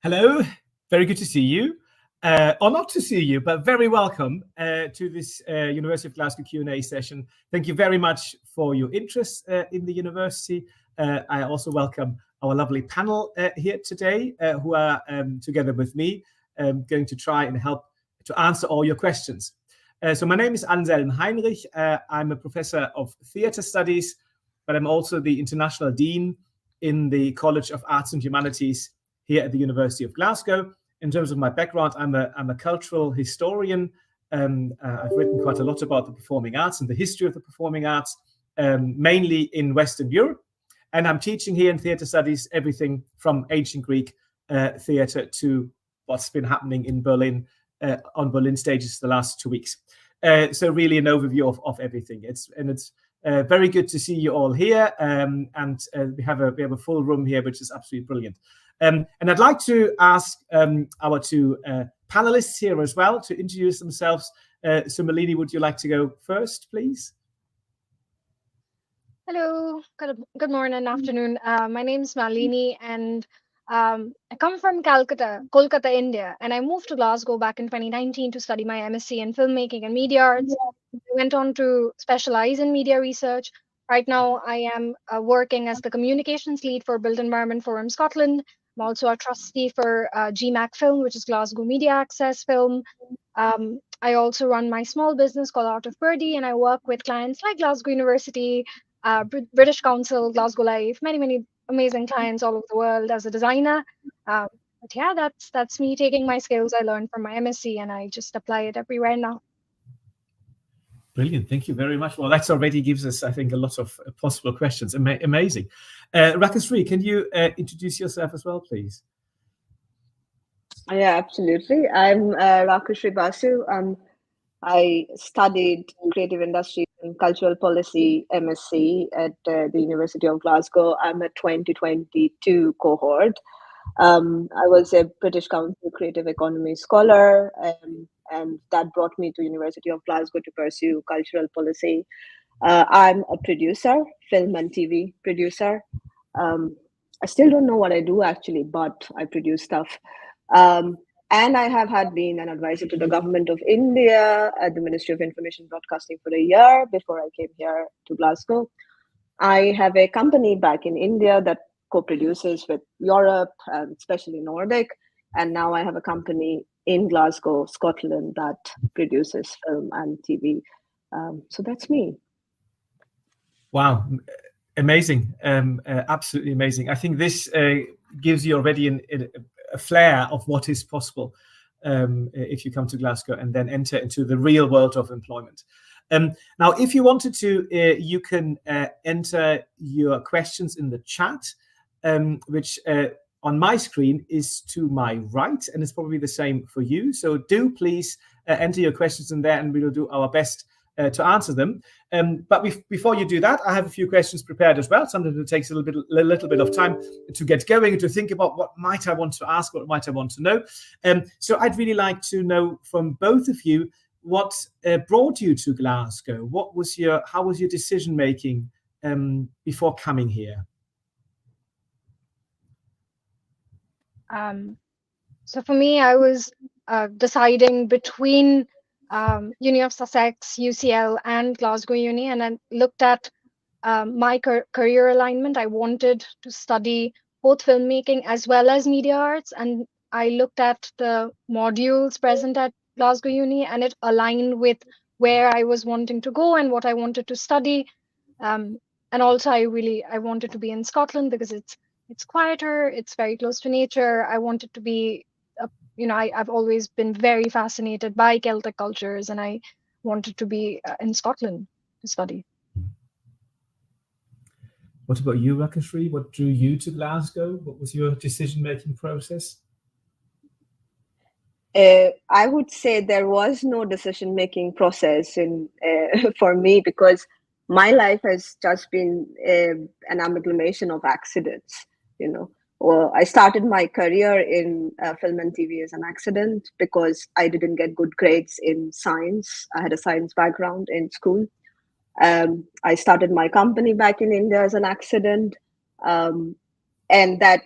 Hello, very good to see you. Or not to see you, but very welcome to this University of Glasgow Q&A session. Thank you very much for your interest in the university. I also welcome our lovely panel here today, who are together with me, going to try and help to answer all your questions. So my name is Anselm Heinrich. I'm a professor of theatre studies, but I'm also the international dean in the College of Arts and Humanities here at the University of Glasgow. In terms of my background, I'm a cultural historian. I've written quite a lot about the performing arts and the history of the performing arts, mainly in Western Europe. And I'm teaching here in theatre studies everything from ancient Greek theatre to what's been happening in Berlin on Berlin stages the last 2 weeks. So really an overview of everything. It's very good to see you all here, and we have a full room here, which is absolutely brilliant. And I'd like to ask our two panelists here as well to introduce themselves. So Malini, would you like to go first, please? Hello, good morning, afternoon. My name is Malini, and I come from Kolkata, India, and I moved to Glasgow back in 2019 to study my MSc in filmmaking and media arts. I went on to specialize in media research. Right now, I am working as the communications lead for Built Environment Forum Scotland. I'm also a trustee for GMAC Film, which is Glasgow Media Access Film. I also run my small business called Art of Birdie, and I work with clients like Glasgow University, British Council, Glasgow Life, many amazing clients all over the world as a designer. But yeah, that's me taking my skills I learned from my MSc, and I just apply it everywhere now. Brilliant, thank you very much. Well, that already gives us, I think, a lot of possible questions. Amazing. Rakasri, can you introduce yourself as well, please? Yeah, absolutely. I'm Rakasri Basu. I studied creative industries and cultural policy MSc at the University of Glasgow. I'm a 2022 cohort. I was a British Council Creative Economy scholar, and that brought me to University of Glasgow to pursue cultural policy. I'm a producer, film and TV producer. I still don't know what I do actually, but I produce stuff. And I have been an advisor to the government of India at the Ministry of Information Broadcasting for a year before I came here to Glasgow. I have a company back in India that co-produces with Europe, especially Nordic. And now I have a company in Glasgow, Scotland, that produces film and TV. So that's me. Wow, amazing, absolutely amazing. I think this gives you already a flair of what is possible if you come to Glasgow and then enter into the real world of employment. Now, if you wanted to, you can enter your questions in the chat, which on my screen is to my right, and it's probably the same for you. So do please enter your questions in there, and we will do our best to answer them. But before you do that, I have a few questions prepared as well. Sometimes it takes a little bit of time to get going and to think about what might I want to ask, what might I want to know. So I'd really like to know from both of you what brought you to Glasgow. How was your decision making before coming here? So for me, I was deciding between Uni of Sussex, UCL, and Glasgow Uni, and I looked at my career alignment. I wanted to study both filmmaking as well as media arts, and I looked at the modules present at Glasgow Uni, and it aligned with where I was wanting to go and what I wanted to study. And also, I wanted to be in Scotland because it's quieter, it's very close to nature. I wanted to be I've always been very fascinated by Celtic cultures, and I wanted to be in Scotland to study. What about you, Rakasri? What drew you to Glasgow? What was your decision-making process? I would say there was no decision-making process for me, because my life has just been an amalgamation of accidents, Well, I started my career in film and TV as an accident because I didn't get good grades in science. I had a science background in school. I started my company back in India as an accident. And that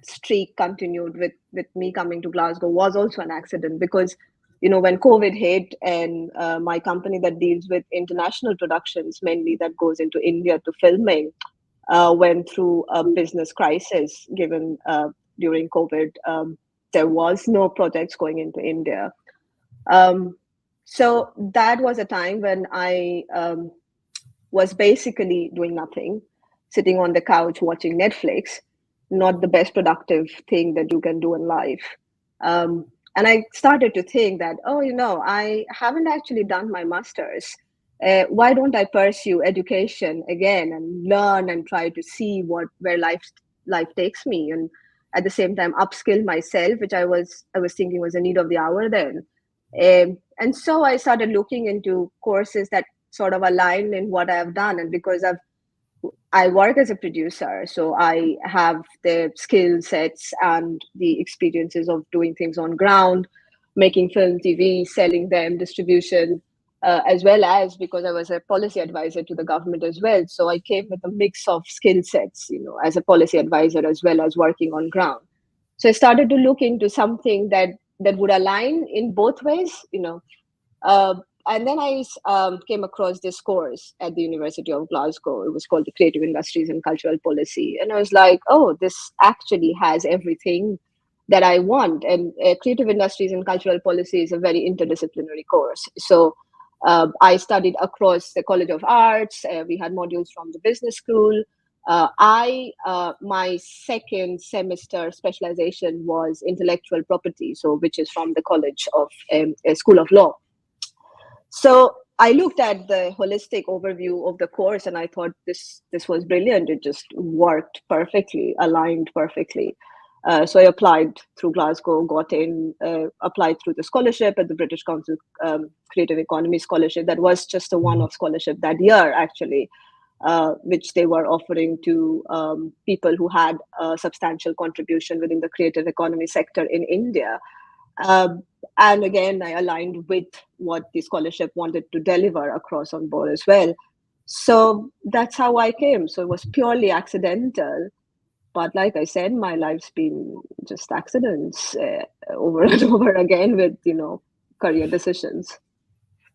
streak continued with me coming to Glasgow was also an accident, because when COVID hit, and my company that deals with international productions, mainly that goes into India to filming, went through a business crisis. Given during COVID, there was no projects going into India. So that was a time when I was basically doing nothing, sitting on the couch watching Netflix. Not the best productive thing that you can do in life. And I started to think that, I haven't actually done my master's. Why don't I pursue education again and learn and try to see where life takes me, and at the same time upskill myself, which I was thinking was a need of the hour then. And so I started looking into courses that sort of align in what I've done. And because I work as a producer, so I have the skill sets and the experiences of doing things on ground, making film, TV, selling them, distribution, as well as because I was a policy advisor to the government as well. So I came with a mix of skill sets, as a policy advisor as well as working on ground. So I started to look into something that would align in both ways. Uh, and then I came across this course at the University of Glasgow. It was called the Creative Industries and Cultural Policy. And I was like, oh, this actually has everything that I want. And Creative Industries and Cultural Policy is a very interdisciplinary course. So I studied across the College of Arts. We had modules from the business school. My second semester specialization was intellectual property, so which is from the College of School of Law. So I looked at the holistic overview of the course, and I thought this was brilliant. It just worked perfectly, aligned perfectly. So I applied through Glasgow, got in, applied through the scholarship at the British Council Creative Economy Scholarship. That was just a one-off scholarship that year, actually, which they were offering to people who had a substantial contribution within the creative economy sector in India. And again, I aligned with what the scholarship wanted to deliver across on board as well. So that's how I came. So it was purely accidental. But like I said, my life's been just accidents over and over again with, career decisions.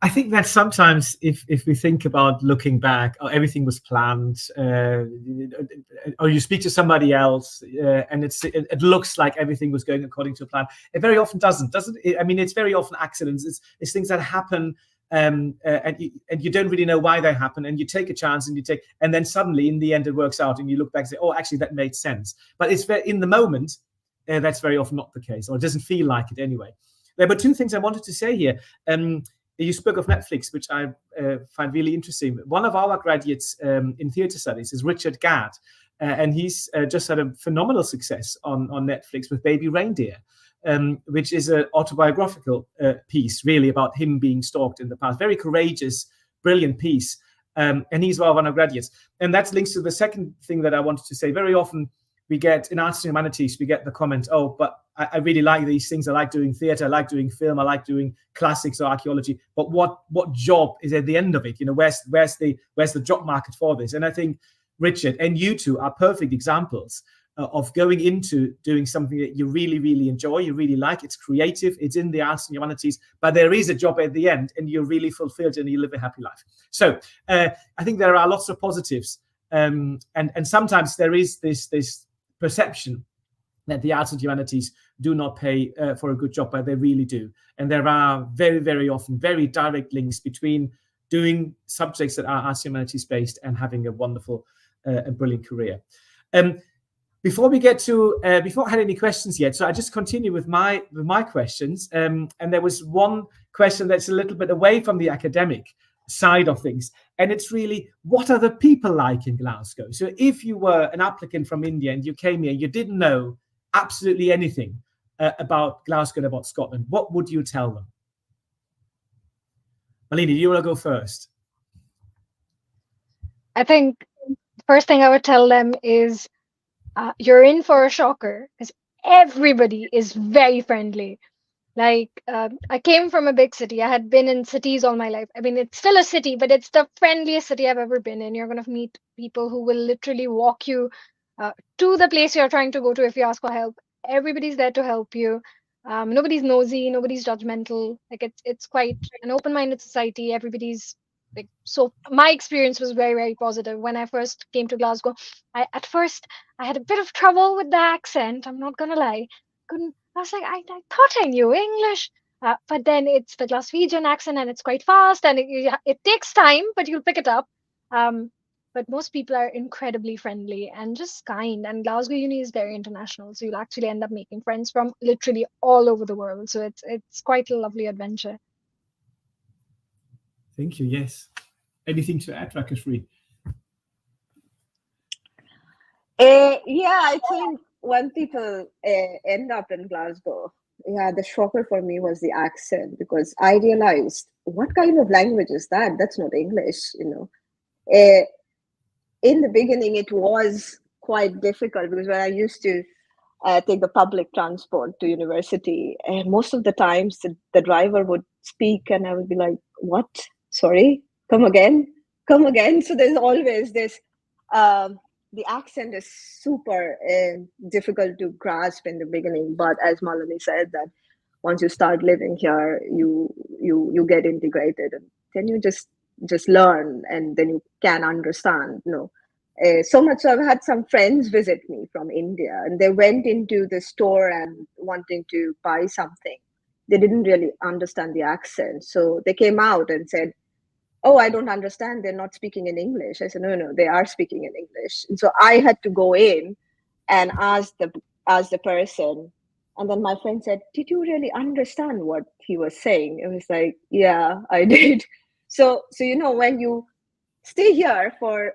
I think that sometimes if we think about looking back, oh, everything was planned, or you speak to somebody else and it looks like everything was going according to a plan. It very often doesn't it? I mean, it's very often accidents. It's things that happen and you don't really know why they happen, and you take a chance and then suddenly in the end it works out, and you look back and say, oh, actually that made sense. But it's in the moment, that's very often not the case, or it doesn't feel like it anyway. There were two things I wanted to say here. You spoke of Netflix, which I find really interesting. One of our graduates in theatre studies is Richard Gadd, and he's just had a phenomenal success on Netflix with Baby Reindeer, which is an autobiographical piece, really, about him being stalked in the past. Very courageous, brilliant piece. And he's one of our graduates. And that links to the second thing that I wanted to say. Very often we get, in Arts and Humanities, we get the comment, oh, but I really like these things. I like doing theatre. I like doing film. I like doing classics or archaeology. But what job is at the end of it? Where's the job market for this? And I think Richard and you two are perfect examples of going into doing something that you really, really enjoy, you really like. It's creative. It's in the Arts and Humanities, but there is a job at the end, and you're really fulfilled and you live a happy life. So I think there are lots of positives, and sometimes there is this perception that the Arts and Humanities do not pay for a good job, but they really do. And there are very, very often very direct links between doing subjects that are Arts and Humanities based and having a wonderful and brilliant career. Before we get to, before I had any questions yet, so I just continue with my questions. And there was one question that's a little bit away from the academic side of things. And it's really, what are the people like in Glasgow? So if you were an applicant from India and you came here, you didn't know absolutely anything about Glasgow and about Scotland, what would you tell them? Malini, do you want to go first? I think the first thing I would tell them is you're in for a shocker, because everybody is very friendly. Like, I came from a big city. I had been in cities all my life. I mean, it's still a city, but it's the friendliest city I've ever been in. You're going to meet people who will literally walk you to the place you're trying to go to if you ask for help. Everybody's there to help you. Nobody's nosy, nobody's judgmental. Like it's quite an open-minded society. Everybody's like, so my experience was very, very positive when I first came to Glasgow. At first I had a bit of trouble with the accent. I'm not gonna lie. I was like, I thought I knew English. But then it's the Glaswegian accent and it's quite fast and it takes time, but you'll pick it up. But most people are incredibly friendly and just kind. And Glasgow Uni is very international, so you'll actually end up making friends from literally all over the world. So it's quite a lovely adventure. Thank you. Yes. Anything to add, Rakeshri? Yeah, I think when people end up in Glasgow, yeah, the shocker for me was the accent, because I realized, what kind of language is that? That's not English, In the beginning, it was quite difficult, because when I used to take the public transport to university, most of the times the driver would speak and I would be like, what? Sorry, come again. So there's always this, the accent is super difficult to grasp in the beginning. But as Malini said, that once you start living here, you get integrated, and then you just learn, and then you can understand, so much so I've had some friends visit me from India, and they went into the store and wanting to buy something. They didn't really understand the accent, so they came out and said, oh, I don't understand, they're not speaking in English. I said, no, they are speaking in English. And so I had to go in and ask the person. And then my friend said, did you really understand what he was saying? It was like, yeah, I did. So when you stay here for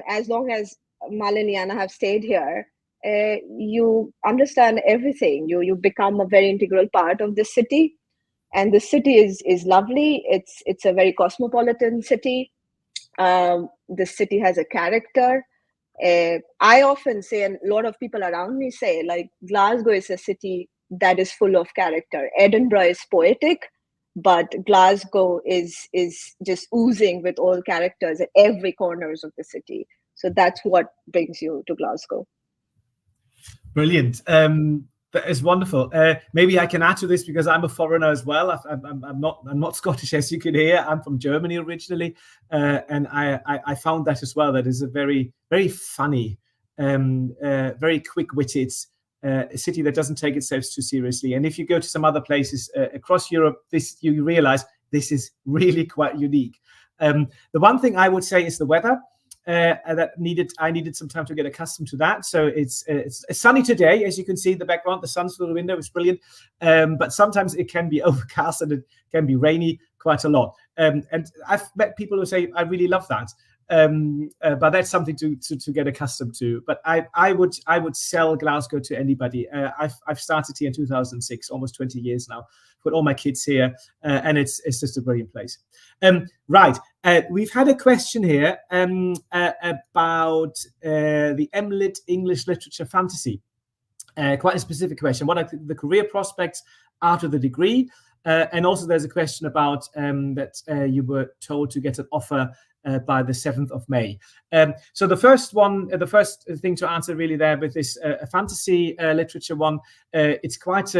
as long as Malini and I have stayed here, you understand everything. You become a very integral part of the city, and the city is lovely. It's a very cosmopolitan city. The city has a character. I often say, and a lot of people around me say, like, Glasgow is a city that is full of character. Edinburgh is poetic, but Glasgow is just oozing with all characters at every corners of the city. So that's what brings you to Glasgow. Brilliant. That is wonderful. Maybe I can add to this, because I'm a foreigner as well. I'm not Scottish, as you can hear. I'm from Germany originally, and I found that as well. That is a very, very funny, very quick-witted city that doesn't take itself too seriously. And if you go to some other places across Europe, you realize this is really quite unique. The one thing I would say is the weather. I needed some time to get accustomed to that. So it's sunny today, as you can see in the background. The sun's through the window. It's brilliant. But sometimes it can be overcast and it can be rainy quite a lot. And I've met people who say, I really love that. But that's something to get accustomed to. But I would sell Glasgow to anybody. I've started here in 2006, almost 20 years now. Put all my kids here, and it's just a brilliant place. Right, we've had a question here about the MLit English Literature Fantasy. Quite a specific question. What are the career prospects after the degree? And also there's a question about that you were told to get an offer by the 7th of May. So the first thing to answer really there with this fantasy literature one, it's quite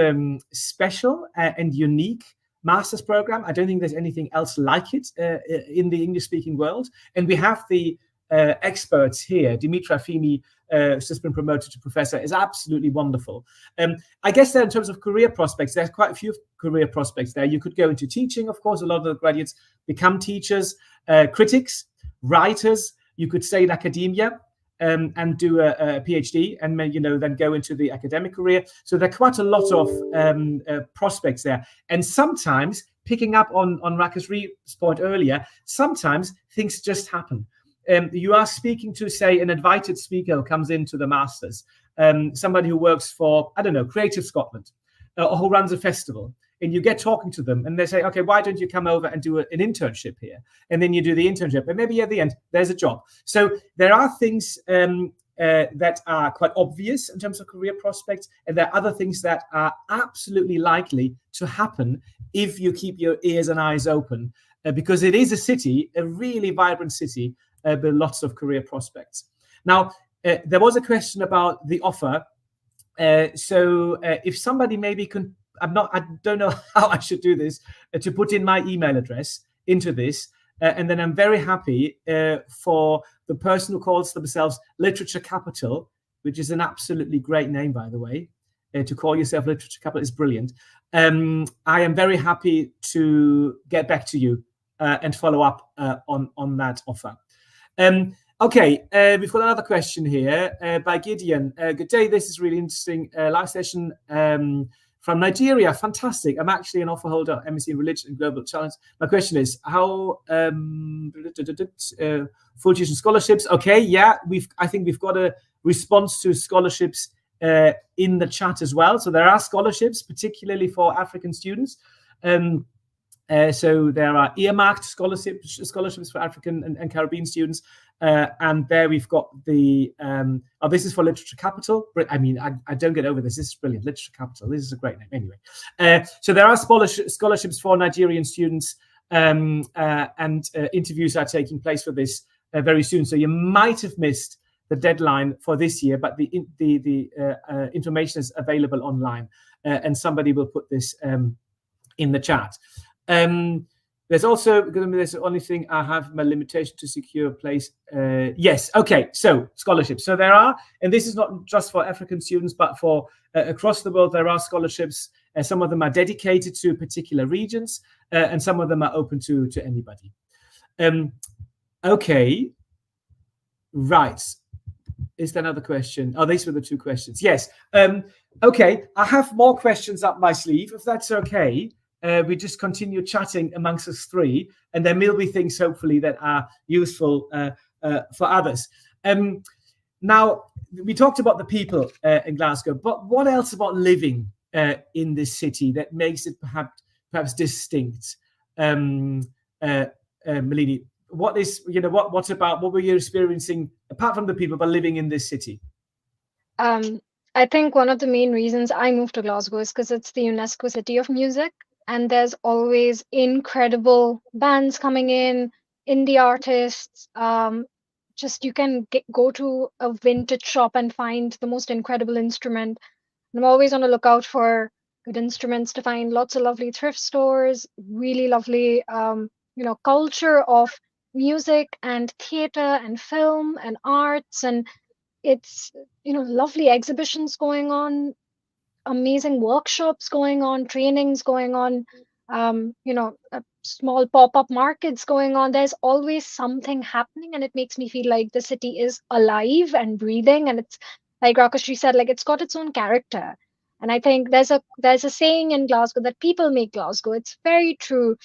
special and unique master's program. I don't think there's anything else like it in the English-speaking world. And we have the experts here. Dimitra Fimi, who's just been promoted to professor, is absolutely wonderful. I guess that in terms of career prospects, there's quite a few career prospects there. You could go into teaching, of course. A lot of the graduates become teachers, critics, writers. You could stay in academia and do a PhD, and then go into the academic career. So there are quite a lot of prospects there. And sometimes, picking up on Rakeshri's point earlier, sometimes things just happen. You are speaking to, say, an invited speaker who comes into the masters, somebody who works for, I don't know, Creative Scotland, or who runs a festival. And you get talking to them and they say, okay, why don't you come over and do an internship here? And then you do the internship, and maybe at the end, there's a job. So there are things that are quite obvious in terms of career prospects. And there are other things that are absolutely likely to happen if you keep your ears and eyes open, because it is a city, a really vibrant city, with lots of career prospects. Now, there was a question about the offer. So if somebody maybe can, I don't know how I should do this, to put in my email address into this, and then I'm very happy for the person who calls themselves Literature Capital, which is an absolutely great name, by the way. To call yourself Literature Capital is brilliant. I am very happy to get back to you and follow up on that offer. Okay, we've got another question here by Gideon. Good day, this is really interesting. Live session from Nigeria, fantastic. I'm actually an offer holder at MSc in Religion and Global Challenge. My question is, how full tuition scholarships? Okay, yeah, I think we've got a response to scholarships in the chat as well. So there are scholarships, particularly for African students. So there are earmarked scholarships for African and Caribbean students. And there we've got the, this is for Literature Capital. I mean, I don't get over this. This is brilliant. Literature Capital. This is a great name. Anyway, so there are scholarships for Nigerian students, and interviews are taking place for this very soon. So you might have missed the deadline for this year, but the information is available online, and somebody will put this in the chat. There's also going to be the only thing I have my limitation to secure a place. Yes, okay, so scholarships. So there are, and this is not just for African students, but for across the world, there are scholarships. Some of them are dedicated to particular regions, and some of them are open to anybody. Okay, right. Is there another question? Oh, these were the two questions. Yes. Okay, I have more questions up my sleeve, if that's okay. We just continue chatting amongst us three, and there will be things, hopefully, that are useful for others. Now, we talked about the people in Glasgow, but what else about living in this city that makes it perhaps distinct? Malini, what were you experiencing apart from the people, but living in this city? I think one of the main reasons I moved to Glasgow is because it's the UNESCO City of Music, and there's always incredible bands coming in, indie artists. Just you can go to a vintage shop and find the most incredible instrument. And I'm always on the lookout for good instruments to find. Lots of lovely thrift stores, really lovely, culture of music and theater and film and arts, and it's lovely exhibitions going on, amazing workshops going on, trainings going on, small pop-up markets going on. There's always something happening, and it makes me feel like the city is alive and breathing, and it's like Rakashri said, like it's got its own character. And I think there's a saying in Glasgow that people make Glasgow. It's very true.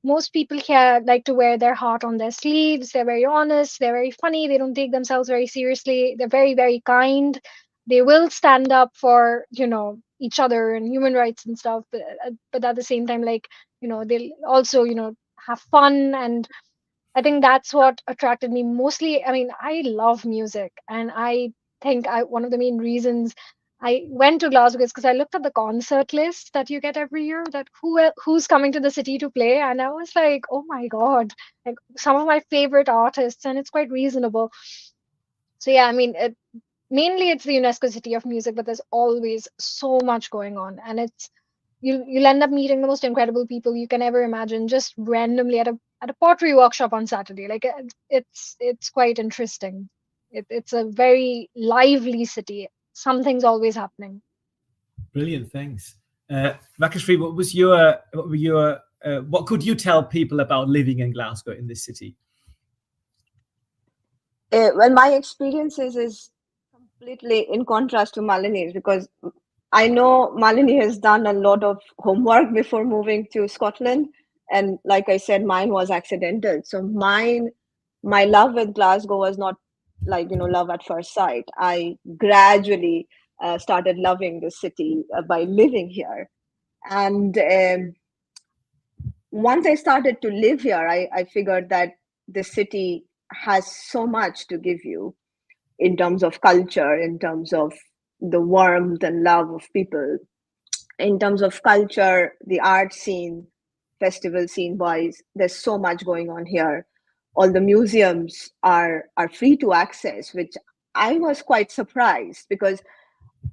Most people here like to wear their heart on their sleeves. They're very honest. They're very funny. They don't take themselves very seriously. They're very, very kind. They will stand up for, each other and human rights and stuff. But at the same time, they'll also, have fun. And I think that's what attracted me mostly. I mean, I love music, and I think one of the main reasons I went to Glasgow is because I looked at the concert list that you get every year, that who's coming to the city to play, and I was like, oh my God, like some of my favorite artists, and it's quite reasonable. So yeah, I mean, mainly it's the UNESCO City of Music, but there's always so much going on, and you'll end up meeting the most incredible people you can ever imagine just randomly at a pottery workshop on Saturday. Like it's quite interesting. It's a very lively city. Something's always happening. Brilliant, thanks. Rakashri, what could you tell people about living in Glasgow, in this city? Well, my experiences is completely in contrast to Malini's, because I know Malini has done a lot of homework before moving to Scotland. And like I said, mine was accidental. So my love with Glasgow was not like, love at first sight. I gradually started loving the city by living here. And once I started to live here, I figured that the city has so much to give you in terms of culture, in terms of the warmth and love of people, in terms of culture, the art scene, festival scene wise. There's so much going on here. All the museums are free to access, which I was quite surprised because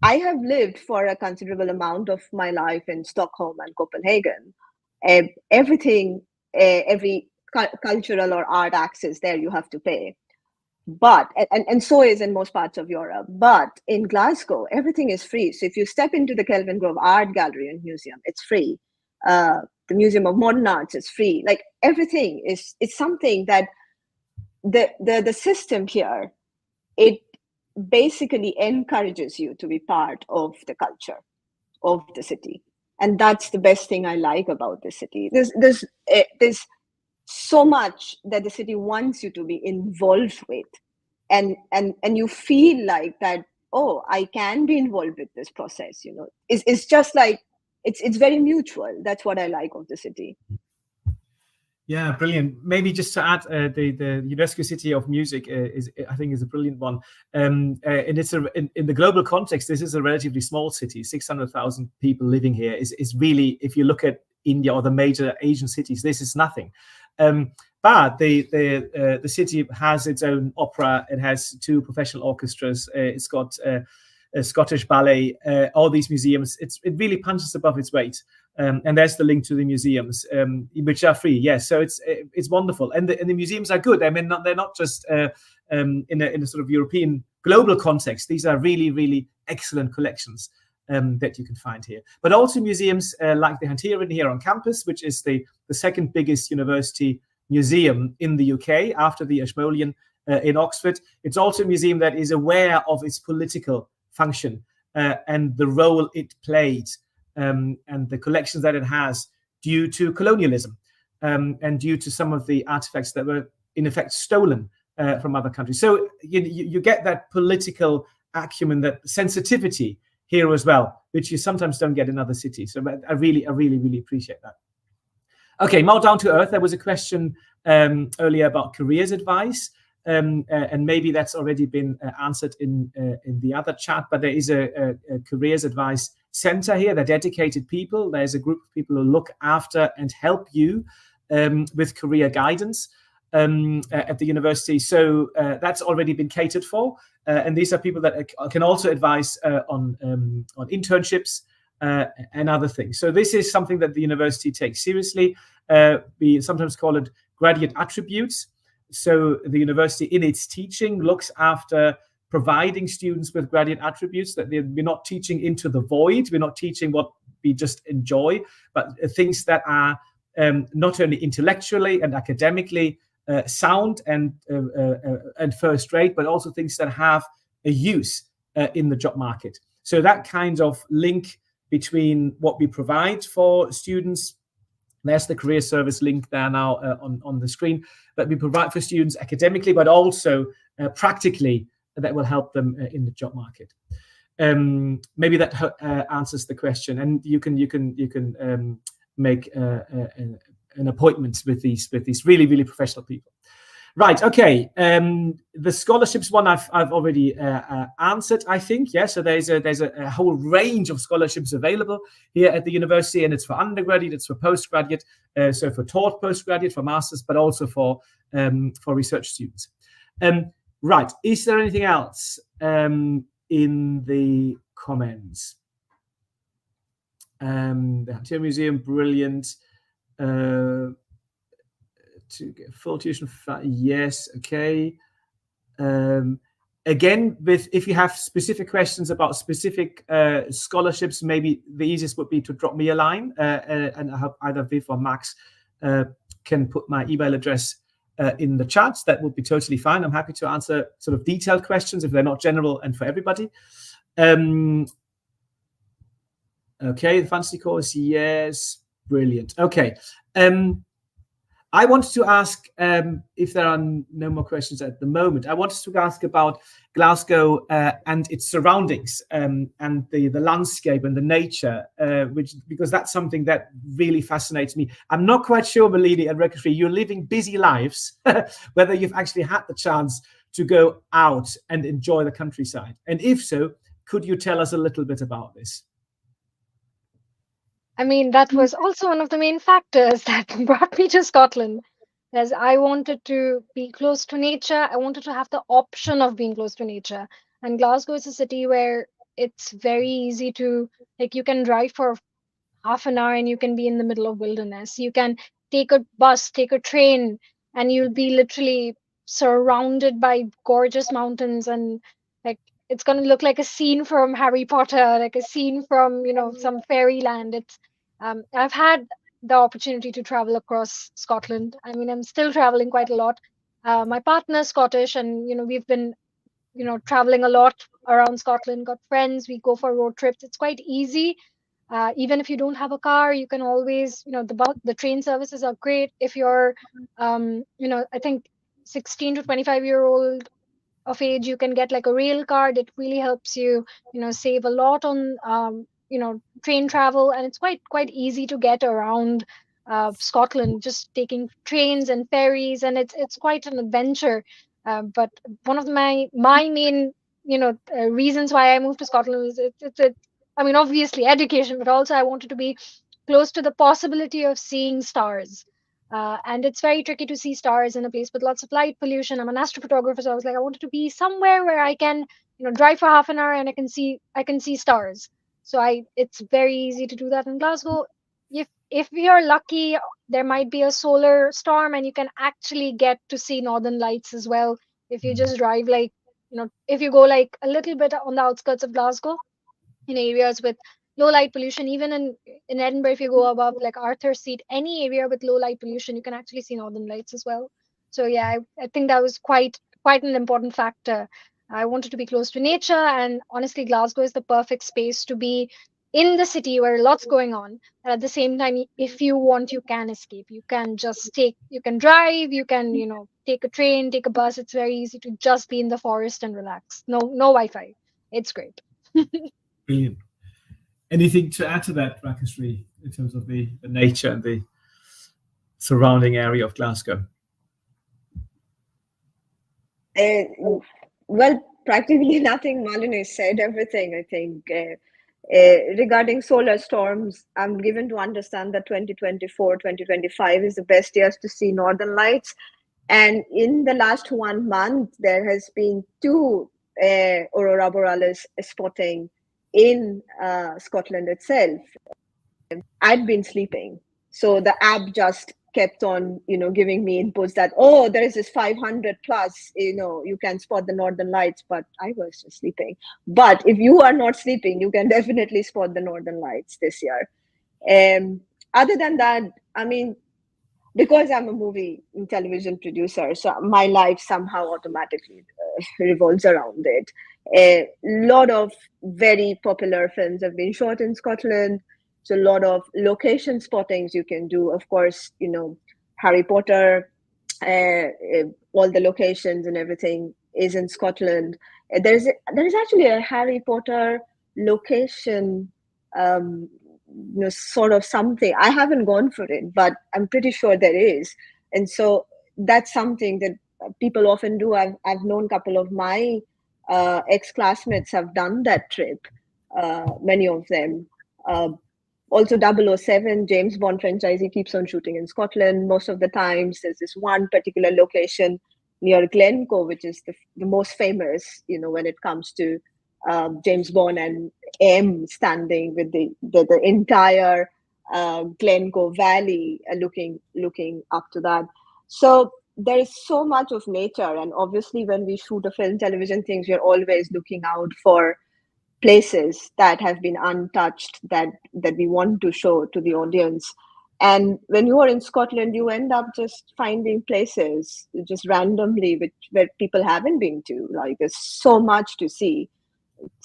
I have lived for a considerable amount of my life in Stockholm and Copenhagen. Everything, every cultural or art access there, you have to pay. But and so is in most parts of Europe. But in Glasgow, everything is free. So if you step into the Kelvin Grove Art Gallery and Museum, it's free. The Museum of Modern Arts is free. Like everything is, it's something that the system here, it basically encourages you to be part of the culture of the city, and that's the best thing I like about the city. There's so much that the city wants you to be involved with, and you feel like that, oh, I can be involved with this process, you know. It's just like it's very mutual. That's what I like of the city. Yeah, brilliant. Maybe just to add, the UNESCO City of Music I think is a brilliant one, and it's in the global context. This is a relatively small city, 600,000 people living here. Is really, if you look at India or the major Asian cities, this is nothing. But the city has its own opera. It has 2 professional orchestras. It's got a Scottish ballet. All these museums. It really punches above its weight. And there's the link to the museums, which are free. Yes, so it's wonderful, and the museums are good. I mean, they're not just in a sort of European global context. These are really excellent collections that you can find here. But also museums like the Hunterian here on campus, which is the second biggest university museum in the UK after the Ashmolean in Oxford. It's also a museum that is aware of its political function and the role it played. And the collections that it has due to colonialism and due to some of the artifacts that were in effect stolen from other countries. So you get that political acumen, that sensitivity here as well, which you sometimes don't get in other cities. So I really appreciate that. Okay, more down to earth. There was a question earlier about careers advice. And maybe that's already been answered in the other chat, but there is a careers advice center here. They're dedicated people. There's a group of people who look after and help you with career guidance at the university. So that's already been catered for. And these are people that can also advise on internships and other things. So this is something that the university takes seriously. We sometimes call it graduate attributes. So the university in its teaching looks after providing students with graduate attributes, that we're not teaching into the void. We're not teaching what we just enjoy, but things that are not only intellectually and academically sound and first rate, but also things that have a use in the job market. So that kind of link between what we provide for students. There's the career service link there now on the screen that we provide for students academically, but also practically that will help them in the job market. Maybe that answers the question, and you can make an appointment with these really professional people. Right. Okay. The scholarships one I've already answered, I think. Yeah. So there's a whole range of scholarships available here at the university, and it's for undergraduate, it's for postgraduate, so for taught postgraduate, for masters, but also for research students. Right. Is there anything else in the comments? The Hunter Museum, brilliant. To get full tuition, yes, okay. Again, if you have specific questions about specific scholarships, maybe the easiest would be to drop me a line, and I hope either Viv or Max can put my email address in the chat. That would be totally fine. I'm happy to answer sort of detailed questions if they're not general and for everybody. Okay, the fantasy course, yes, brilliant. Okay. I wanted to ask, if there are no more questions at the moment, I wanted to ask about Glasgow and its surroundings and the landscape and the nature, because that's something that really fascinates me. I'm not quite sure, Malini and Rekashri, you're living busy lives, whether you've actually had the chance to go out and enjoy the countryside. And if so, could you tell us a little bit about this? I mean, that was also one of the main factors that brought me to Scotland. Because I wanted to be close to nature. I wanted to have the option of being close to nature. And Glasgow is a city where it's very easy to, like, you can drive for half an hour and you can be in the middle of wilderness. You can take a bus, take a train, and you'll be literally surrounded by gorgeous mountains, and like it's gonna look like a scene from Harry Potter, like a scene from, some fairyland. I've had the opportunity to travel across Scotland. I mean, I'm still traveling quite a lot. My partner's Scottish, and we've been traveling a lot around Scotland, got friends, we go for road trips. It's quite easy. Even if you don't have a car, you can always, the train services are great. If you're, I think 16 to 25-year-old of age, you can get like a rail card. It really helps you, save a lot on, train travel, and it's quite easy to get around Scotland, just taking trains and ferries, and it's quite an adventure. But one of my main, reasons why I moved to Scotland was I mean, obviously education, but also I wanted to be close to the possibility of seeing stars. And it's very tricky to see stars in a place with lots of light pollution. I'm an astrophotographer, so I was like, I wanted to be somewhere where I can, drive for half an hour and I can see stars. So it's very easy to do that in Glasgow. If you're lucky, there might be a solar storm and you can actually get to see northern lights as well. If you just drive like, if you go like a little bit on the outskirts of Glasgow, in areas with low light pollution. Even in Edinburgh, if you go above like Arthur Seat, any area with low light pollution, you can actually see northern lights as well. So yeah, I think that was quite an important factor. I wanted to be close to nature, and honestly, Glasgow is the perfect space to be in the city where lots going on. And at the same time, if you want, you can escape. You can drive, you can, take a train, take a bus. It's very easy to just be in the forest and relax. No Wi-Fi. It's great. Brilliant. Anything to add to that, Rakasri, in terms of the nature and the surrounding area of Glasgow? Well, practically nothing. Malini said everything, I think. Regarding solar storms, I'm given to understand that 2024, 2025 is the best years to see northern lights. And in the last 1 month, there has been 2 aurora borealis spotting in Scotland itself. I'd been sleeping, so the app just kept on, giving me inputs that, oh, there is this 500 plus, you can spot the northern lights, but I was just sleeping. But if you are not sleeping, you can definitely spot the northern lights this year. Other than that, I mean, because I'm a movie and television producer, so my life somehow automatically revolves around it. A lot of very popular films have been shot in Scotland. So a lot of location spottings you can do. Of course, Harry Potter, all the locations and everything is in Scotland. There is actually a Harry Potter location, sort of something. I haven't gone for it, but I'm pretty sure there is. And so that's something that people often do. I've known a couple of my ex-classmates have done that trip, many of them. Also 007, James Bond franchise, he keeps on shooting in Scotland most of the times. There's this one particular location near Glencoe, which is the most famous, when it comes to James Bond, and M standing with the entire Glencoe Valley, looking up to that. So there is so much of nature, and obviously when we shoot a film, television things, we're always looking out for places that have been untouched, that we want to show to the audience. And when you are in Scotland, you end up just finding places just randomly where people haven't been to. Like, there's so much to see.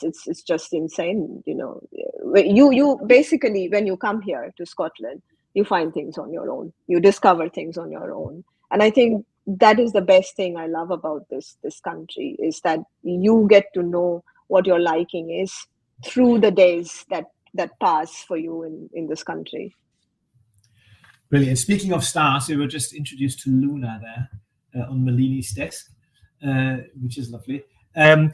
It's just insane. You basically, when you come here to Scotland, you find things on your own. You discover things on your own. And I think that is the best thing I love about this country, is that you get to know what your liking is through the days that pass for you in this country. Brilliant. Speaking of stars, we were just introduced to Luna there on Malini's desk, which is lovely. And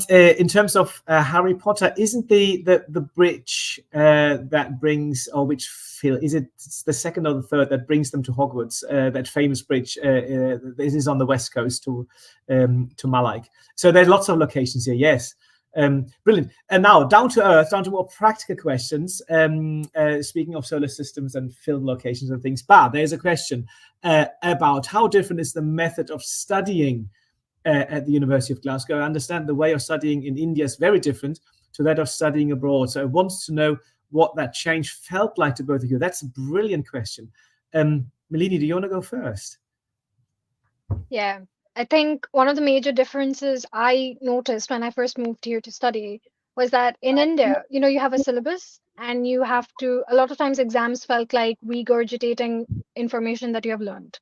in terms of Harry Potter, isn't the bridge that brings, or which feel, is it the second or the third that brings them to Hogwarts? That famous bridge. This is on the west coast to Malike. So there's lots of locations here. Yes. Brilliant. And now down to earth, down to more practical questions. Speaking of solar systems and film locations and things, there's a question about how different is the method of studying at the University of Glasgow. I understand the way of studying in India is very different to that of studying abroad. So I wanted to know what that change felt like to both of you. That's a brilliant question. Malini, do you want to go first? Yeah, I think one of the major differences I noticed when I first moved here to study was that in India, you have a syllabus and you have to, a lot of times exams felt like regurgitating information that you have learned.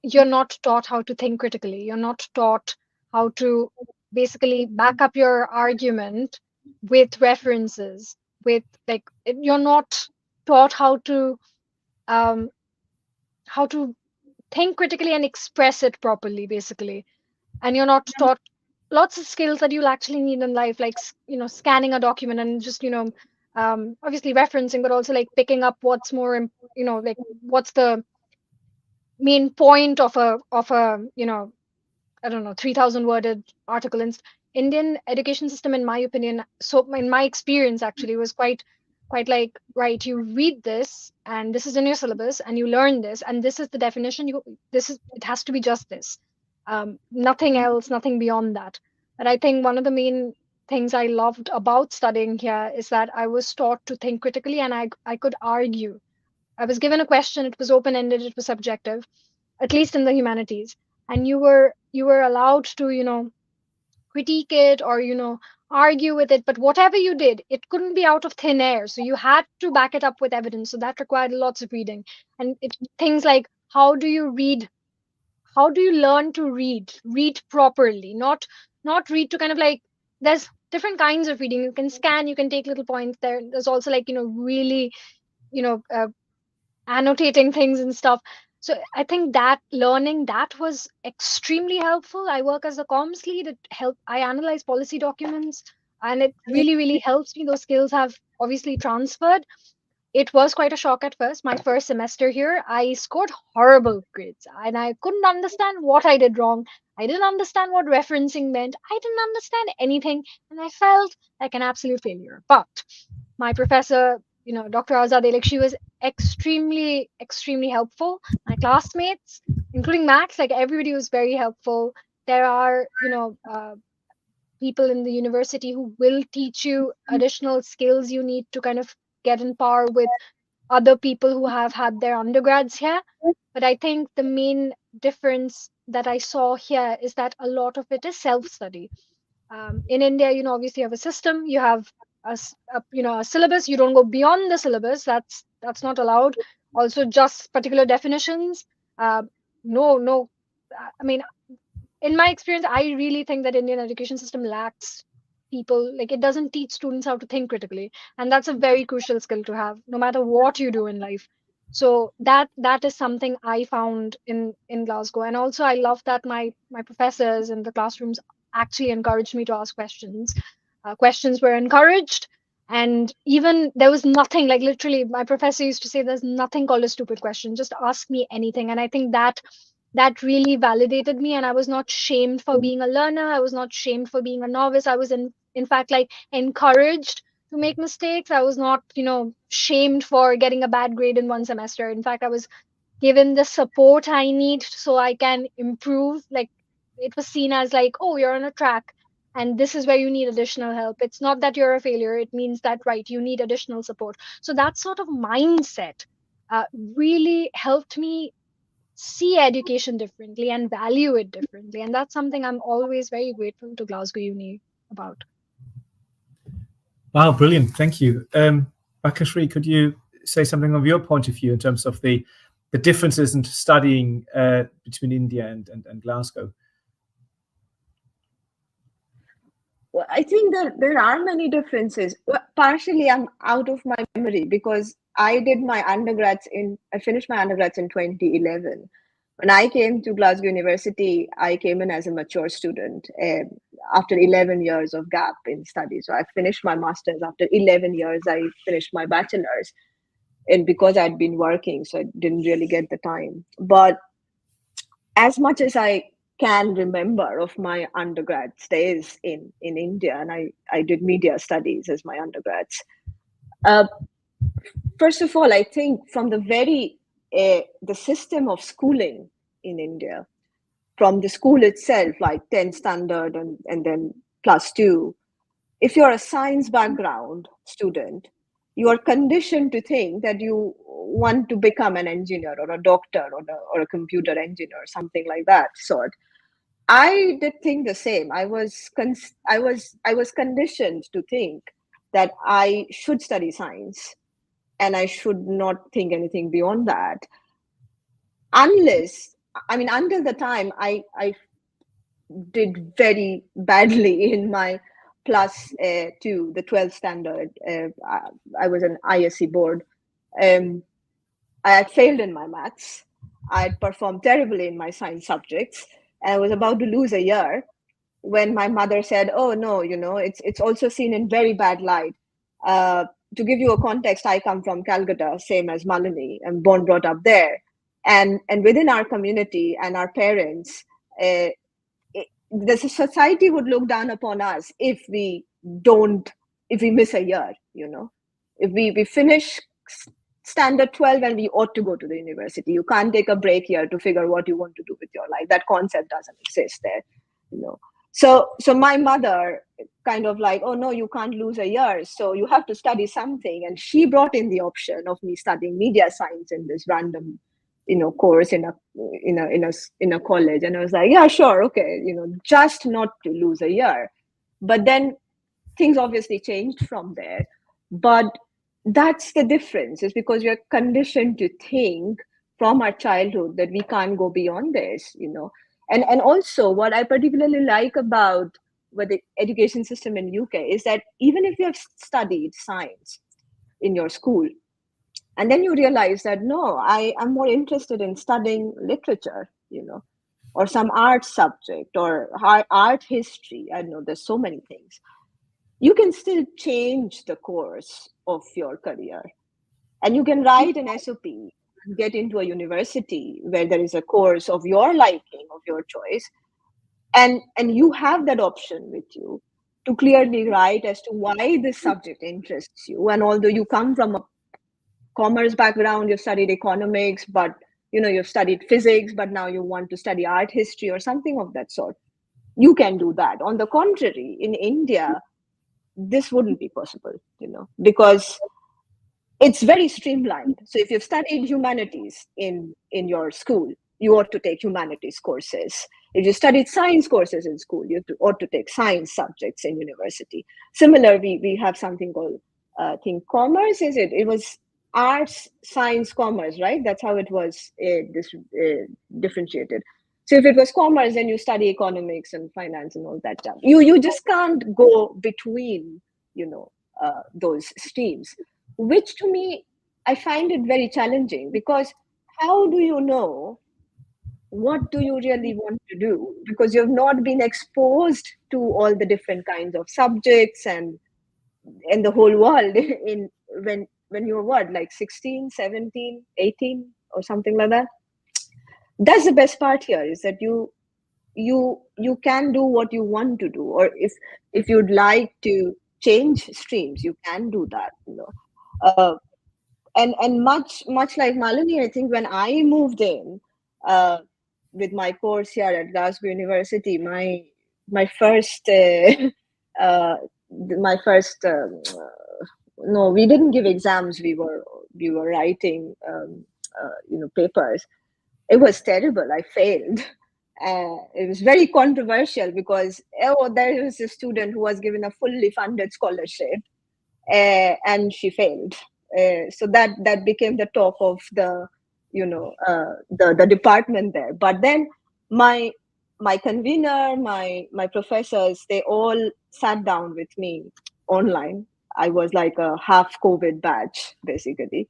You're not taught how to think critically. You're not taught how to basically back up your argument with references, you're not taught how to think critically and express it properly, basically. And you're not taught lots of skills that you'll actually need in life, like scanning a document and just obviously referencing, but also like picking up what's more like what's the main point of a I don't know, 3,000 worded article. Indian education system, in my opinion, so in my experience actually, was quite like, right, you read this and this is in your syllabus and you learn this and this is the definition. It has to be just this, nothing else, nothing beyond that. But I think one of the main things I loved about studying here is that I was taught to think critically and I could argue. I was given a question, it was open-ended, it was subjective, at least in the humanities, and you were allowed to critique it or argue with it, but whatever you did, it couldn't be out of thin air, so you had to back it up with evidence. So that required lots of reading, and things like, how do you learn to read properly, not read to kind of like, there's different kinds of reading. You can scan, you can take little points. There's also like really annotating things and stuff. So I think that learning that was extremely helpful. I work as a comms lead. I analyze policy documents, and it really, really helps me. Those skills have obviously transferred. It was quite a shock at first. My first semester here, I scored horrible grades and I couldn't understand what I did wrong. I didn't understand what referencing meant. I didn't understand anything, and I felt like an absolute failure. But my professor, Dr. Azad, she was extremely, extremely helpful. My classmates, including Max, like everybody was very helpful. There are, people in the university who will teach you additional skills you need to kind of get in par with other people who have had their undergrads here. But I think the main difference that I saw here is that a lot of it is self-study. In India, obviously you have a system, you have a syllabus. You don't go beyond the syllabus. That's not allowed. Also, just particular definitions. No. I mean, in my experience, I really think that Indian education system lacks people. Like, it doesn't teach students how to think critically, and that's a very crucial skill to have, no matter what you do in life. So that is something I found in Glasgow, and also I love that my professors in the classrooms actually encouraged me to ask questions. Questions were encouraged, and even there was nothing, like, literally my professor used to say, there's nothing called a stupid question, just ask me anything. And I think that really validated me, and I was not shamed for being a learner. I was not shamed for being a novice. I was in fact like encouraged to make mistakes. I was not shamed for getting a bad grade in one semester. In fact, I was given the support I need so I can improve. Like, it was seen as like, oh, you're on a track and this is where you need additional help. It's not that you're a failure. It means that, right, you need additional support. So that sort of mindset really helped me see education differently and value it differently. And that's something I'm always very grateful to Glasgow Uni about. Wow, brilliant. Thank you. Bakashri, could you say something of your point of view in terms of the differences in studying between India and Glasgow? Well, I think that there are many differences. Well, partially, I'm out of my memory because I finished my undergrads in 2011. When I came to Glasgow University, I came in as a mature student after 11 years of gap in study. So I finished my master's. After 11 years, I finished my bachelor's. and because I'd been working, so I didn't really get the time. But as much as I can remember of my undergrad days in India, and I did media studies as my undergrads. First of all, I think from the system of schooling in India, from the school itself, like 10 standard and then +2, if you're a science background student, you are conditioned to think that you want to become an engineer or a doctor or a computer engineer or something like that sort. I did think the same. I was conditioned to think that I should study science and I should not think anything beyond that, unless, I mean, until the time I did very badly in my +2, the 12th standard. I was an ISC board. I had failed in my maths. I had performed terribly in my science subjects. And I was about to lose a year when my mother said, "Oh no, it's also seen in very bad light." To give you a context, I come from Calcutta, same as Malini. I'm born, brought up there, and within our community and our parents, the society would look down upon us if we miss a year. If we finish standard 12 and we ought to go to the university, you can't take a break here to figure what you want to do with your life. That concept doesn't exist there. So my mother kind of like, "Oh no, you can't lose a year, so you have to study something." And she brought in the option of me studying media science in this random course in a college. And I was like, "Yeah, sure, okay, just not to lose a year." But then things obviously changed from there. But that's the difference, is because we're conditioned to think from our childhood that we can't go beyond this. And also, what I particularly like about the education system in UK is that even if you have studied science in your school, and then you realize that, no, I am more interested in studying literature, or some art subject, or art history. I know there's so many things. You can still change the course of your career, and you can write an SOP and get into a university where there is a course of your liking, of your choice, and you have that option with you to clearly write as to why this subject interests you. And although you come from a commerce background, you've studied economics, but you've studied physics, but now you want to study art history or something of that sort, you can do that. On the contrary, in India, this wouldn't be possible, because it's very streamlined. So if you've studied humanities in your school, you ought to take humanities courses. If you studied science courses in school, you ought to take science subjects in university. Similar, we have something called, I think, commerce, is it? It was arts, science, commerce, right? That's how it was differentiated. So if it was commerce, then you study economics and finance and all that stuff. You just can't go between, those streams, which to me, I find it very challenging, because how do you know what do you really want to do? Because you've not been exposed to all the different kinds of subjects and the whole world in when you're like 16, 17, 18 or something like that. That's the best part here, is that you can do what you want to do, or if you'd like to change streams, you can do that. And much like Malini, I think when I moved in with my course here at Glasgow University, my first no, we didn't give exams. We were writing papers. It was terrible. I failed. It was very controversial because there was a student who was given a fully funded scholarship, and she failed. So that became the talk of the the department there. But then my convener, my professors, they all sat down with me online. I was like a half COVID batch, basically.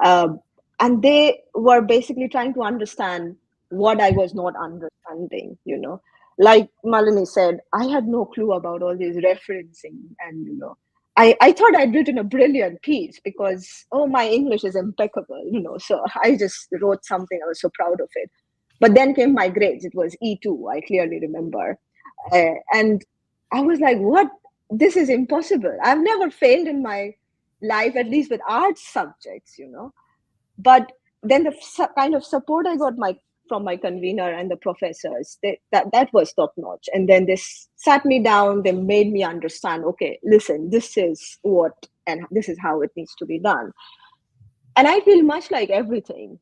And they were basically trying to understand what I was not understanding, Like Malini said, I had no clue about all these referencing and, I thought I'd written a brilliant piece because, oh, my English is impeccable, so I just wrote something. I was so proud of it. But then came my grades. It was E2, I clearly remember. And I was like, what? This is impossible. I've never failed in my life, at least with arts subjects, But then the kind of support I got from my convener and the professors, that was top notch. And then they sat me down, they made me understand, okay, listen, this is what, and this is how it needs to be done. And I feel much like everything.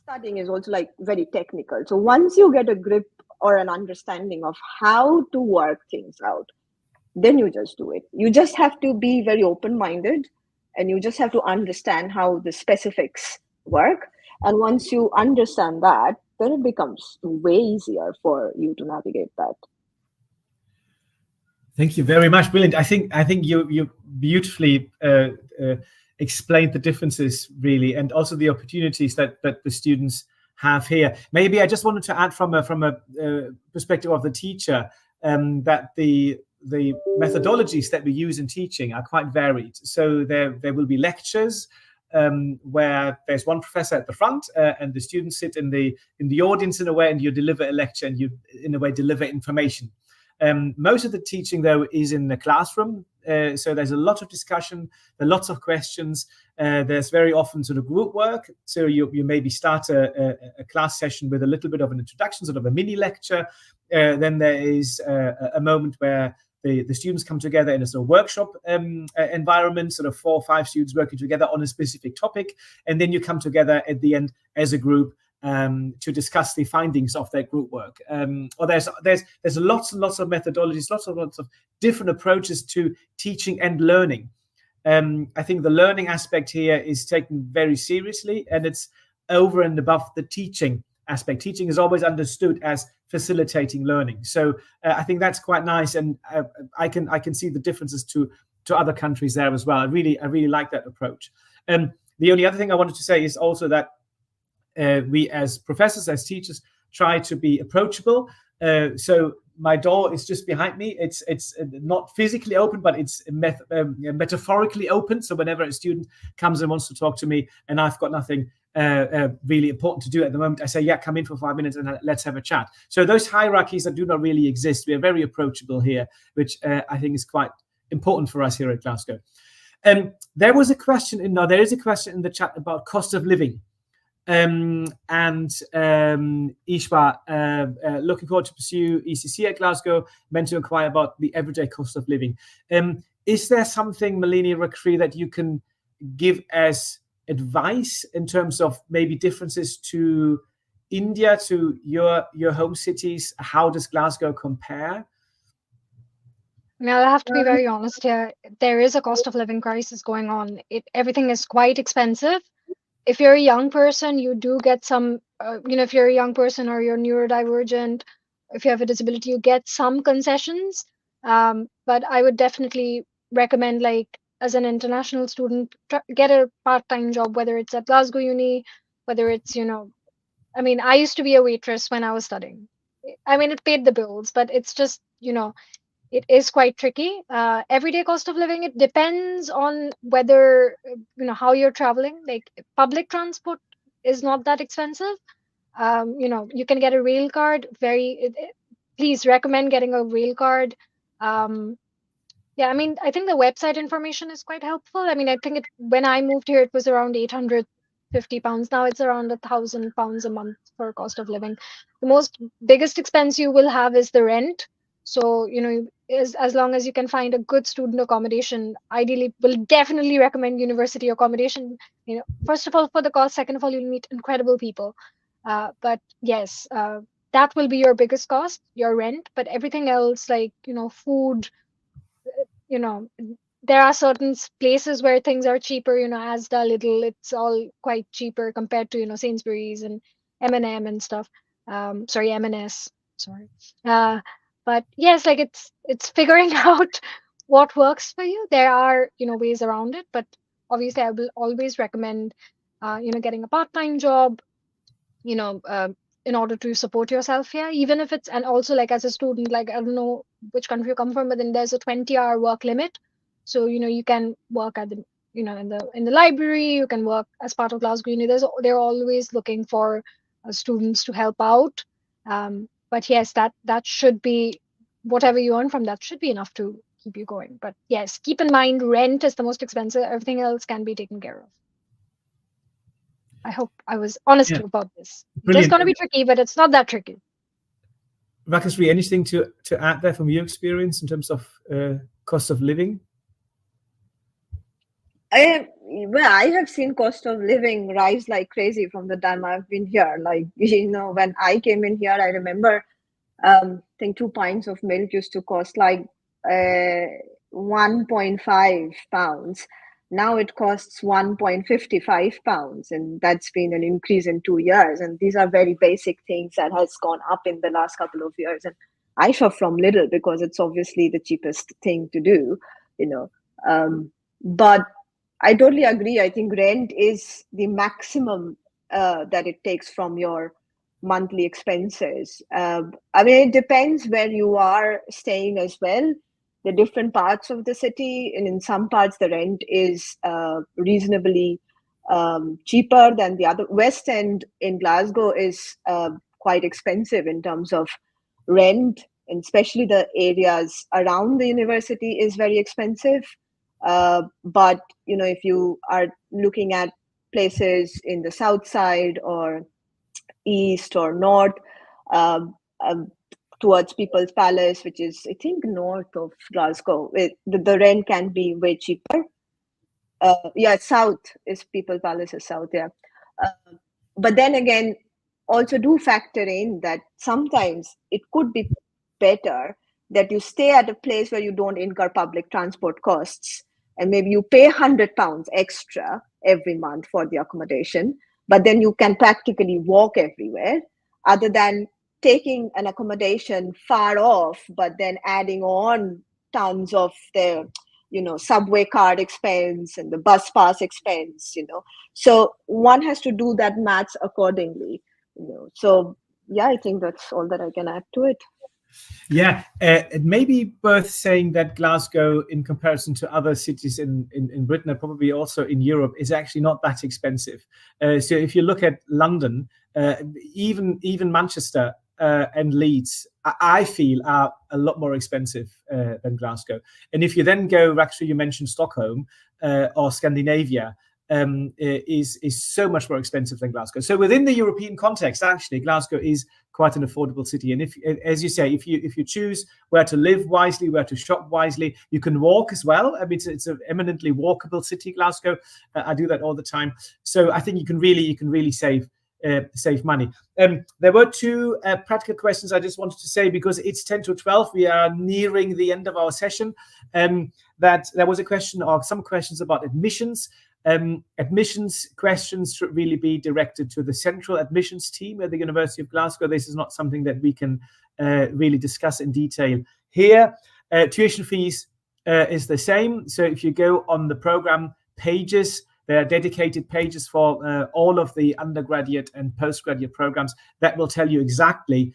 Studying is also like very technical. So once you get a grip or an understanding of how to work things out, then you just do it. You just have to be very open-minded, and you just have to understand how the specifics work. And once you understand that, then it becomes way easier for you to navigate that. Thank you very much. Brilliant. I think you beautifully explained the differences, really, and also the opportunities that the students have here. Maybe I just wanted to add from a perspective of the teacher, that the methodologies that we use in teaching are quite varied. So there will be lectures where there's one professor at the front, and the students sit in the audience in a way, and you deliver a lecture, and you in a way deliver information. Most of the teaching, though, is in the classroom. So there's a lot of discussion, there are lots of questions. There's very often sort of group work. So you maybe start a class session with a little bit of an introduction, sort of a mini lecture. Then there is a moment where the students come together in a sort of workshop environment, sort of 4 or 5 students working together on a specific topic. And then you come together at the end as a group to discuss the findings of their group work. Or there's lots and lots of methodologies, lots of different approaches to teaching and learning. I think the learning aspect here is taken very seriously, and it's over and above the teaching aspect. Teaching is always understood as facilitating learning. So I think that's quite nice, and I can see the differences to other countries there as well. I really like that approach. The only other thing I wanted to say is also that we as professors, as teachers, try to be approachable. So my door is just behind me. It's not physically open, but it's metaphorically open. So whenever a student comes and wants to talk to me, and I've got nothing really important to do at the moment, I say, yeah, come in for 5 minutes and let's have a chat. So those hierarchies that do not really exist. We are very approachable here, which I think is quite important for us here at Glasgow. There is a question in the chat about cost of living. And Ishwa, looking forward to pursue ECC at Glasgow, meant to inquire about the everyday cost of living. Is there something, Malini Rakri, that you can give as advice in terms of maybe differences to India, to your home cities? How does Glasgow compare? Now, I have to be very honest here. There is a cost of living crisis going on. Everything is quite expensive. If you're a young person, you do get some, if you're a young person or you're neurodivergent, if you have a disability, you get some concessions. But I would definitely recommend, like, as an international student, get a part-time job, whether it's at Glasgow Uni, whether it's, I used to be a waitress when I was studying. It paid the bills, but it's just, it is quite tricky. Everyday cost of living, it depends on whether, how you're traveling. Like, public transport is not that expensive. You can get a rail card. Please recommend getting a rail card. Yeah, I think the website information is quite helpful. I think when I moved here, it was around £850. Now it's around £1,000 a month for cost of living. The biggest expense you will have is the rent. So, as long as you can find a good student accommodation, ideally, will definitely recommend university accommodation. First of all, for the cost. Second of all, you'll meet incredible people. But yes, that will be your biggest cost, your rent. But everything else, like, food, there are certain places where things are cheaper. Asda, Lidl, it's all quite cheaper compared to Sainsbury's and M&M and stuff. Sorry, M&S. Sorry. But yes, like, it's figuring out what works for you. There are ways around it, but obviously I will always recommend getting a part-time job in order to support yourself here, even if it's, and also, like, as a student, like, I don't know which country you come from, but then there's a 20-hour work limit. So, you can work at the, in the library, you can work as part of Glasgow Uni. They're always looking for students to help out. But yes, that should be, whatever you earn from that should be enough to keep you going. But yes, keep in mind, rent is the most expensive. Everything else can be taken care of. I hope I was honest about this. Brilliant. It's going to be tricky, but it's not that tricky. Rakashri, anything to add there from your experience in terms of cost of living? I have seen cost of living rise like crazy from the time I've been here. Like, when I came in here, I remember, I think 2 pints of milk used to cost like 1.5 pounds. Now it costs 1.55 pounds, and that's been an increase in 2 years. And these are very basic things that has gone up in the last couple of years. And I shop from Lidl because it's obviously the cheapest thing to do, but I totally agree. I think rent is the maximum that it takes from your monthly expenses. It depends where you are staying as well. The different parts of the city, and in some parts the rent is reasonably cheaper than the other. West End in Glasgow is quite expensive in terms of rent, and especially the areas around the university is very expensive. But if you are looking at places in the south side or east or north, towards People's Palace, which is I think north of Glasgow, the rent can be way cheaper. South is People's Palace is south, but then again, also do factor in that sometimes it could be better that you stay at a place where you don't incur public transport costs, and maybe you pay £100 extra every month for the accommodation, but then you can practically walk everywhere, other than taking an accommodation far off, but then adding on tons of the subway card expense and the bus pass expense. So one has to do that maths accordingly. So I think that's all that I can add to it. It may be worth saying that Glasgow, in comparison to other cities in Britain and probably also in Europe, is actually not that expensive. So if you look at London, even Manchester and Leeds, I feel are a lot more expensive than Glasgow. And if you then go, actually, you mentioned Stockholm or Scandinavia, is so much more expensive than Glasgow. So within the European context, actually, Glasgow is quite an affordable city. And if, as you say, if you choose where to live wisely, where to shop wisely, you can walk as well. I mean, it's an eminently walkable city, Glasgow. I do that all the time. So I think you can really save money. There were two practical questions I just wanted to say, because it's 10 to 12. We are nearing the end of our session. That there was a question, or some questions, about admissions. Admissions questions should really be directed to the central admissions team at the University of Glasgow. This is not something that we can really discuss in detail here. Tuition fees is the same. So if you go on the program pages, there are dedicated pages for all of the undergraduate and postgraduate programs that will tell you exactly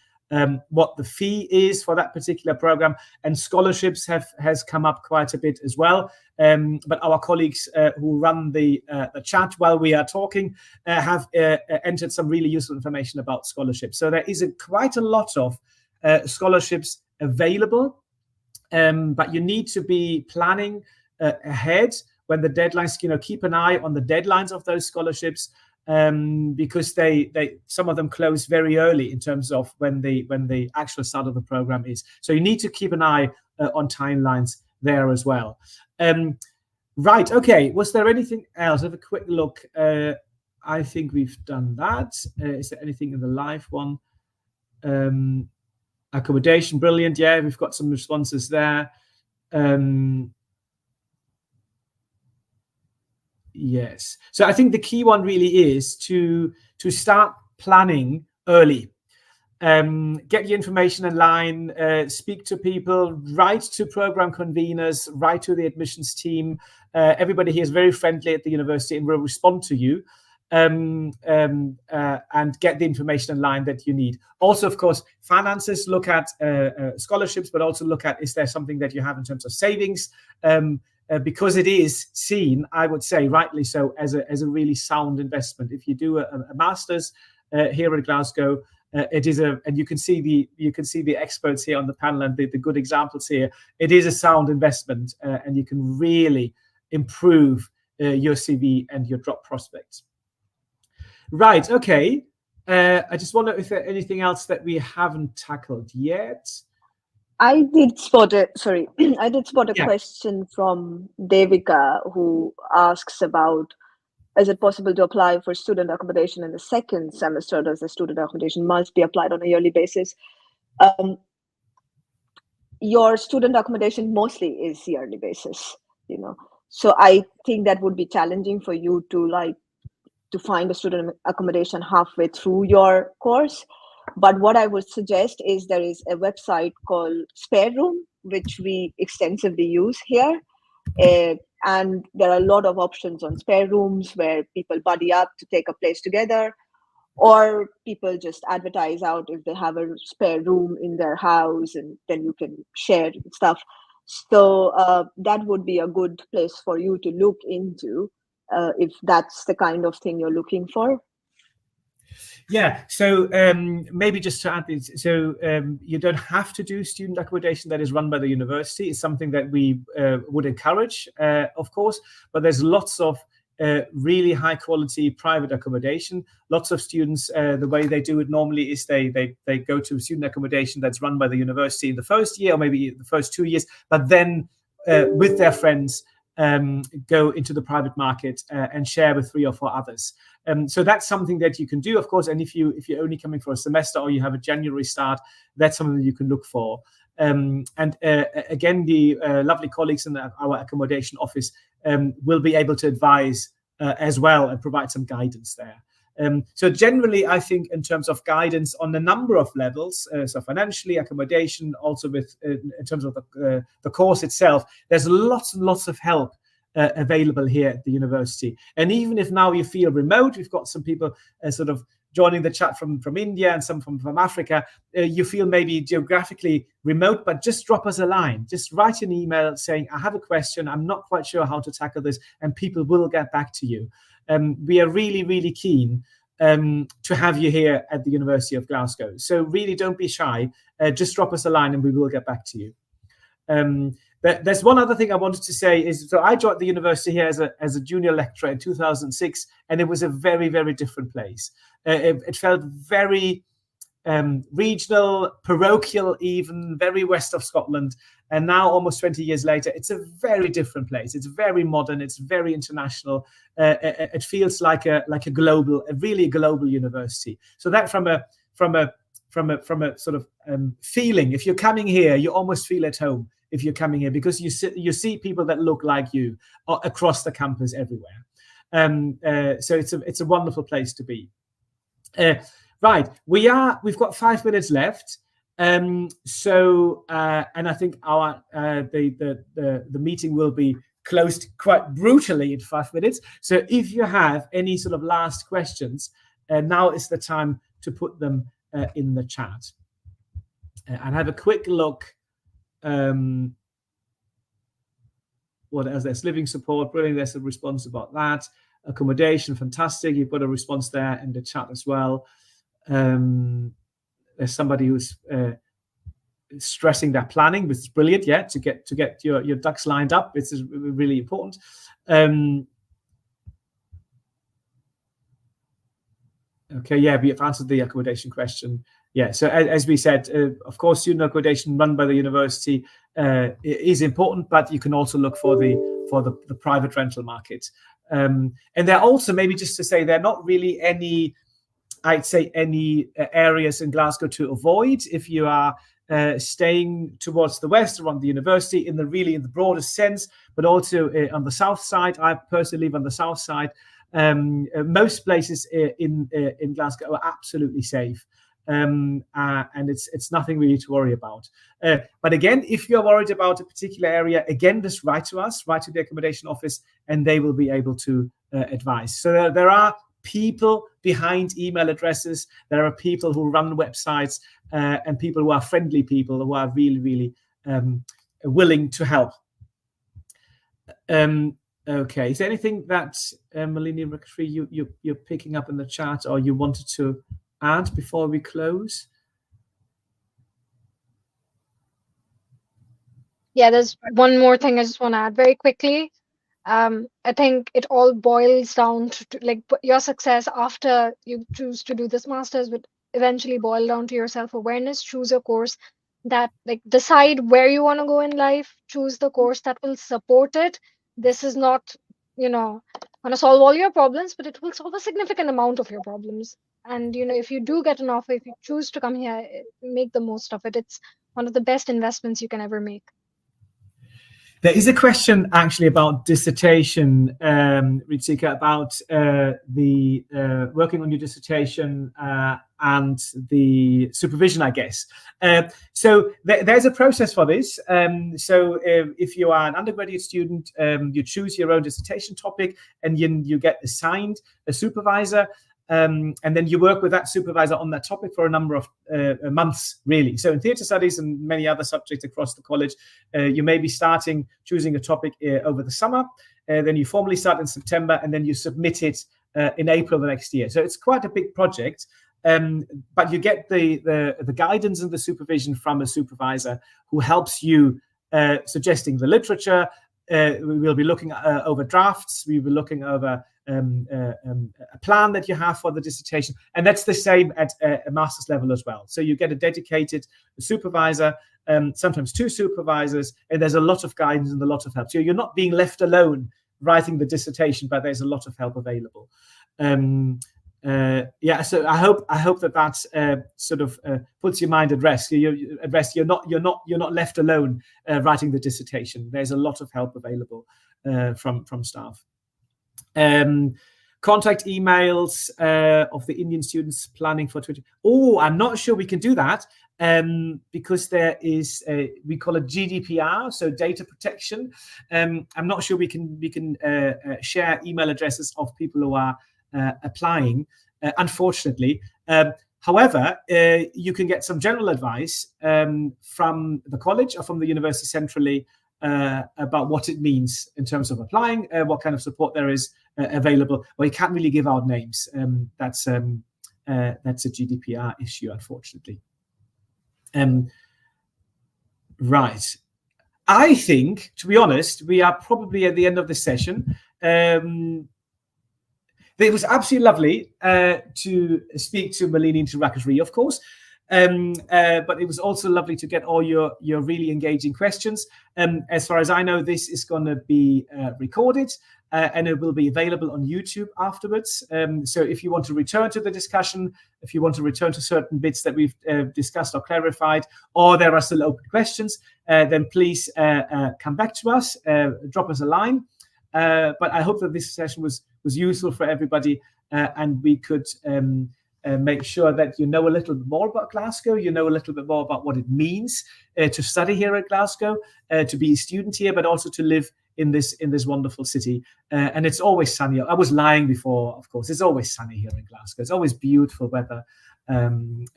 what the fee is for that particular program. And scholarships has come up quite a bit as well. But our colleagues who run the chat while we are talking have entered some really useful information about scholarships. So there is quite a lot of scholarships available, but you need to be planning ahead when the deadlines. Keep an eye on the deadlines of those scholarships. Because they some of them close very early in terms of when the actual start of the program is. So you need to keep an eye on timelines there as well. Right. Okay. Was there anything else? Have a quick look. I think we've done that. Is there anything in the live one? Accommodation, brilliant. Yeah, we've got some responses there. Yes. So I think the key one really is to start planning early. Get your information in line, speak to people, write to program conveners, write to the admissions team. Everybody here is very friendly at the university and will respond to you. and get the information in line that you need. Also, of course, finances, look at scholarships, but also look at, is there something that you have in terms of savings? Because it is seen, I would say, rightly so, as a really sound investment. If you do a master's here at Glasgow, it is and you can see the experts here on the panel and the good examples here. It is a sound investment, and you can really improve your CV and your job prospects. Right. Okay. I just wonder if there's anything else that we haven't tackled yet. I did spot a question from Devika, who asks about, is it possible to apply for student accommodation in the second semester? Does the student accommodation must be applied on a yearly basis? Your student accommodation mostly is yearly basis, So I think that would be challenging for you to find a student accommodation halfway through your course. But what I would suggest is there is a website called Spare Room, which we extensively use here. And there are a lot of options on spare rooms where people buddy up to take a place together, or people just advertise out if they have a spare room in their house, and then you can share stuff. So that would be a good place for you to look into if that's the kind of thing you're looking for. Yeah, so maybe just to add this, so you don't have to do student accommodation that is run by the university. It's something that we would encourage, of course, but there's lots of really high quality private accommodation. Lots of students, the way they do it normally is they go to student accommodation that's run by the university in the first year, or maybe the first 2 years, but then with their friends go into the private market and share with 3 or 4 others. So that's something that you can do, of course. And if you're only coming for a semester, or you have a January start, that's something that you can look for. And again, the lovely colleagues in our accommodation office will be able to advise as well and provide some guidance there. So generally, I think in terms of guidance on a number of levels, so financially, accommodation, also with in terms of the course itself, there's lots and lots of help available here at the university. And even if now you feel remote, we've got some people sort of joining the chat from India and some from Africa, you feel maybe geographically remote, but just drop us a line. Just write an email saying, I have a question, I'm not quite sure how to tackle this, and people will get back to you. We are really, really keen to have you here at the University of Glasgow. So really don't be shy. Just drop us a line and we will get back to you. But there's one other thing I wanted to say is, so I joined the university here as a junior lecturer in 2006, and it was a very, very different place. It felt very regional, parochial, even very west of Scotland. And now, almost 20 years later, it's a very different place. It's very modern. It's very international. It feels like a really global university. So that from a sort of feeling, if you're coming here, you almost feel at home. If you're coming here, because you see people that look like you across the campus everywhere. So it's a wonderful place to be. Right, we've got 5 minutes left. So and I think our the meeting will be closed quite brutally in 5 minutes. So if you have any sort of last questions, now is the time to put them in the chat. And have a quick look. What else? There's living support, brilliant. There's a response about that. Accommodation, fantastic. You've got a response there in the chat as well. There's somebody who's stressing their planning, which is brilliant. Yeah, to get your ducks lined up. This is really important. Okay, yeah, we have answered the accommodation question. Yeah, so as we said, of course, student accommodation run by the university is important, but you can also look for the private rental market. And there are also, maybe just to say, there are not really any, I'd say, any areas in Glasgow to avoid if you are staying towards the west around the university in the broadest sense, but also on the south side. I personally live on the south side. Most places in Glasgow are absolutely safe. And it's nothing really to worry about. But again, if you're worried about a particular area, again, just write to us, write to the accommodation office, and they will be able to advise. So there are people behind email addresses. There are people who run websites and people who are friendly people who are really, really willing to help. Okay, is there anything that Malini Rakashri you're picking up in the chat or you wanted to add before we close? Yeah, there's one more thing I just want to add very quickly. I think it all boils down to like your success after you choose to do this master's would eventually boil down to your self-awareness. Choose a course that like decide where you want to go in life, choose the course that will support it. This is not, going to solve all your problems, but it will solve a significant amount of your problems. And, if you do get an offer, if you choose to come here, make the most of it. It's one of the best investments you can ever make. There is a question actually about dissertation, Ritika, about the working on your dissertation and the supervision, I guess. So there's a process for this. So if you are an undergraduate student, you choose your own dissertation topic and you get assigned a supervisor. And then you work with that supervisor on that topic for a number of months, really. So in theatre studies and many other subjects across the college, you may be choosing a topic over the summer. Then you formally start in September, and then you submit it in April the next year. So it's quite a big project, but you get the guidance and the supervision from a supervisor who helps you suggesting the literature. We will be looking over drafts. We will be looking over a plan that you have for the dissertation, and that's the same at a master's level as well. So you get a dedicated supervisor, sometimes two supervisors, and there's a lot of guidance and a lot of help. So you're not being left alone writing the dissertation, but there's a lot of help available. Yeah, so I hope that sort of puts your mind at rest. You're not left alone writing the dissertation. There's a lot of help available from staff. Contact emails of the Indian students planning for 20. Oh, I'm not sure we can do that because there is we call it GDPR, so data protection. I'm not sure we can share email addresses of people who are applying, unfortunately. However, you can get some general advice from the college or from the university centrally about what it means in terms of applying, what kind of support there is available. Well, you can't really give out names. That's a GDPR issue, unfortunately. Right. I think, to be honest, we are probably at the end of the session. It was absolutely lovely to speak to Malini and to Rakashri, of course. But it was also lovely to get all your really engaging questions. As far as I know, this is going to be recorded and it will be available on YouTube afterwards. So if you want to return to the discussion, if you want to return to certain bits that we've discussed or clarified, or there are still open questions, then please come back to us, drop us a line. But I hope that this session was useful for everybody and we could make sure that you know a little bit more about Glasgow, you know a little bit more about what it means to study here at Glasgow, to be a student here, but also to live in this wonderful city. And it's always sunny. I was lying before, of course. It's always sunny here in Glasgow. It's always beautiful weather and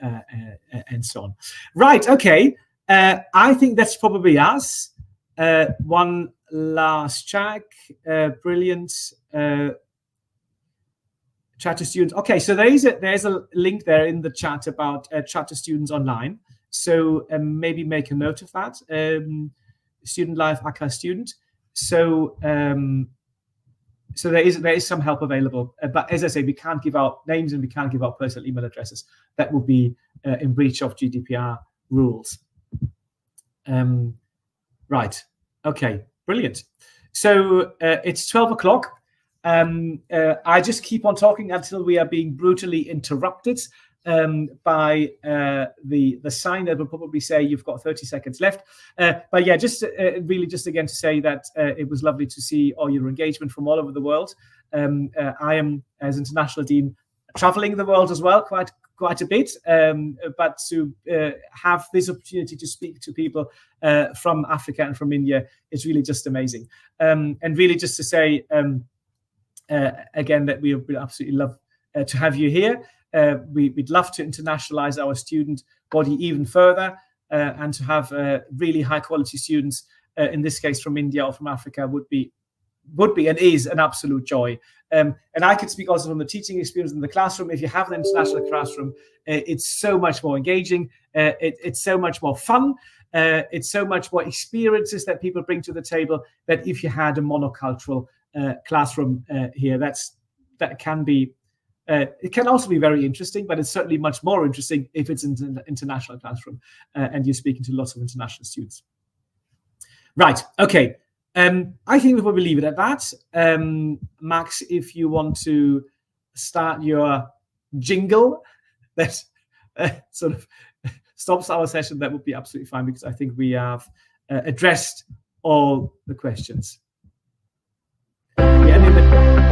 so on. Right, okay. I think that's probably us. One last check. Brilliant. Chat to students. Okay, so there's a link there in the chat about chat to students online. So maybe make a note of that. Student Life ACA student. So so there is some help available. But as I say, we can't give out names and we can't give out personal email addresses. That would be in breach of GDPR rules. Right. Okay. Brilliant. So it's 12 o'clock. I just keep on talking until we are being brutally interrupted by the sign that will probably say you've got 30 seconds left. But yeah, just really just again to say that it was lovely to see all your engagement from all over the world. I am, as International Dean, traveling the world as well, quite a bit, but to have this opportunity to speak to people from Africa and from India is really just amazing. And really just to say, again, that we absolutely to have you here. We'd love to internationalize our student body even further, and to have really high quality students, in this case from India or from Africa, would be and is an absolute joy. And I can speak also from the teaching experience in the classroom. If you have an international classroom, it's so much more engaging. It's so much more fun. It's so much more experiences that people bring to the table, that if you had a monocultural classroom here, that can be. It can also be very interesting, but it's certainly much more interesting if it's in an international classroom and you're speaking to lots of international students. Right. Okay. I think we'll probably leave it at that. Max, if you want to start your jingle that sort of stops our session, that would be absolutely fine, because I think we have addressed all the questions. Yeah,